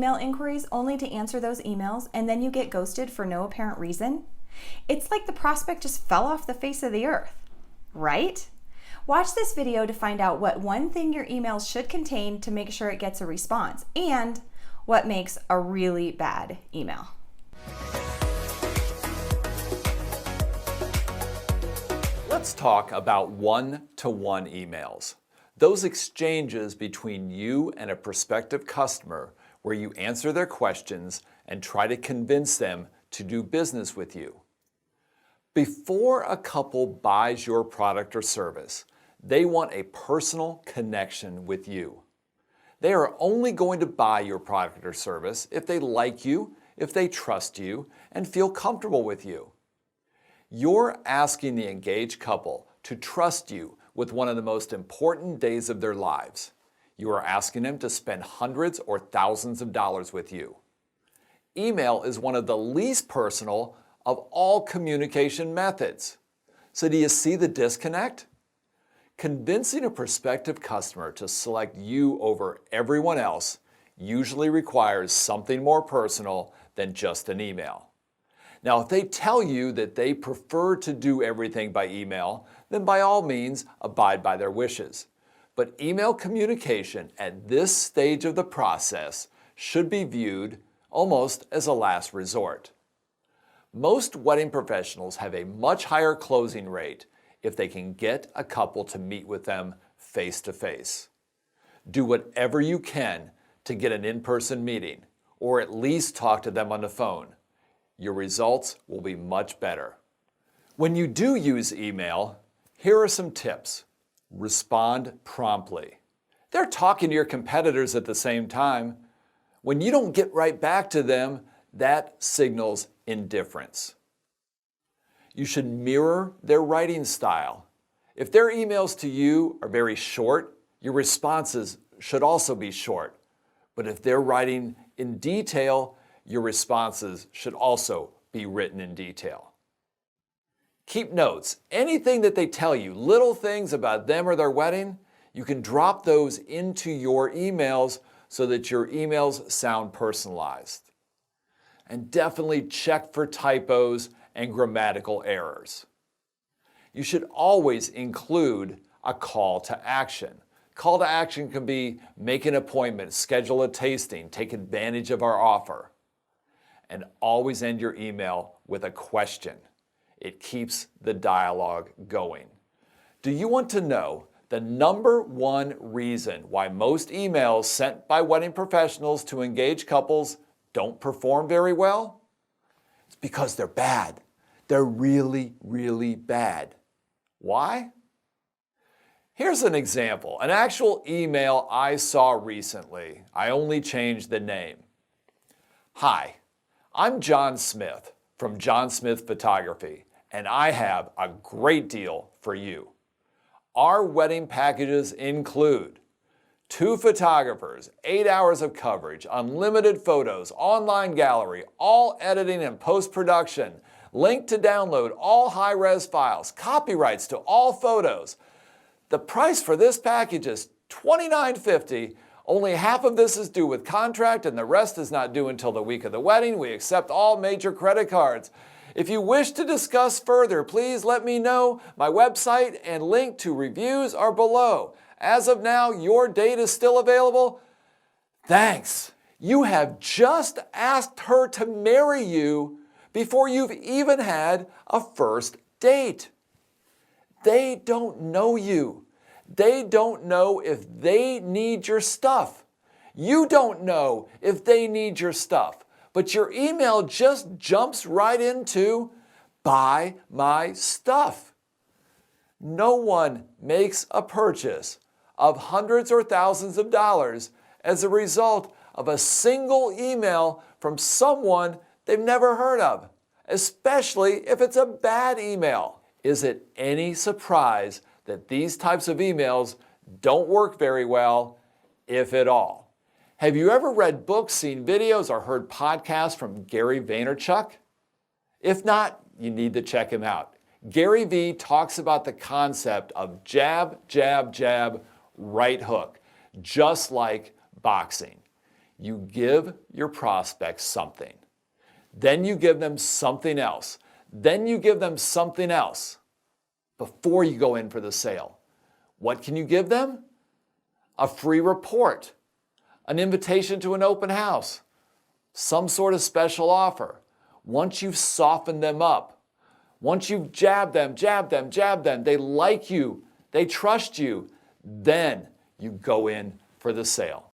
email inquiries only to answer those emails and then you get ghosted for no apparent reason? It's like the prospect just fell off the face of the earth, right? Watch this video to find out what one thing your emails should contain to make sure it gets a response and what makes a really bad email. Let's talk about one-to-one emails. Those exchanges between you and a prospective customer where you answer their questions and try to convince them to do business with you. Before a couple buys your product or service, they want a personal connection with you. They are only going to buy your product or service if they like you, if they trust you, and feel comfortable with you. You're asking the engaged couple to trust you with one of the most important days of their lives. You are asking them to spend hundreds or thousands of dollars with you. Email is one of the least personal of all communication methods. So do you see the disconnect? Convincing a prospective customer to select you over everyone else usually requires something more personal than just an email. Now, if they tell you that they prefer to do everything by email, then by all means, abide by their wishes. But email communication at this stage of the process should be viewed almost as a last resort. Most wedding professionals have a much higher closing rate if they can get a couple to meet with them face to face. Do whatever you can to get an in-person meeting, or at least talk to them on the phone. Your results will be much better. When you do use email, here are some tips. Respond promptly. They're talking to your competitors at the same time. When you don't get right back to them, that signals indifference. You should mirror their writing style. If their emails to you are very short, your responses should also be short. But if they're writing in detail, your responses should also be written in detail. Keep notes. Anything that they tell you, little things about them or their wedding, you can drop those into your emails so that your emails sound personalized. And definitely check for typos and grammatical errors. You should always include a call to action. Call to action can be make an appointment, schedule a tasting, take advantage of our offer. And always end your email with a question. It keeps the dialogue going. Do you want to know the number one reason why most emails sent by wedding professionals to engaged couples don't perform very well? It's because they're bad. They're really, really bad. Why? Here's an example, an actual email I saw recently. I only changed the name. Hi, I'm John Smith from John Smith Photography, and I have a great deal for you. Our wedding packages include 2 photographers, 8 hours of coverage, unlimited photos, online gallery, all editing and post-production, link to download all high-res files, copyrights to all photos. The price for this package is $29.50. Only half of this is due with contract and the rest is not due until the week of the wedding. We accept all major credit cards. If you wish to discuss further, please let me know. My website and link to reviews are below. As of now, your date is still available. Thanks. You have just asked her to marry you before you've even had a first date. They don't know you. They don't know if they need your stuff. You don't know if they need your stuff. But your email just jumps right into buy my stuff. No one makes a purchase of hundreds or thousands of dollars as a result of a single email from someone they've never heard of, especially if it's a bad email. Is it any surprise that these types of emails don't work very well, if at all? Have you ever read books, seen videos, or heard podcasts from Gary Vaynerchuk? If not, you need to check him out. Gary V talks about the concept of jab, jab, jab, right hook, just like boxing. You give your prospects something. Then you give them something else. Then you give them something else before you go in for the sale. What can you give them? A free report, an invitation to an open house, some sort of special offer. Once you've softened them up, once you've jabbed them, they like you, they trust you, then you go in for the sale.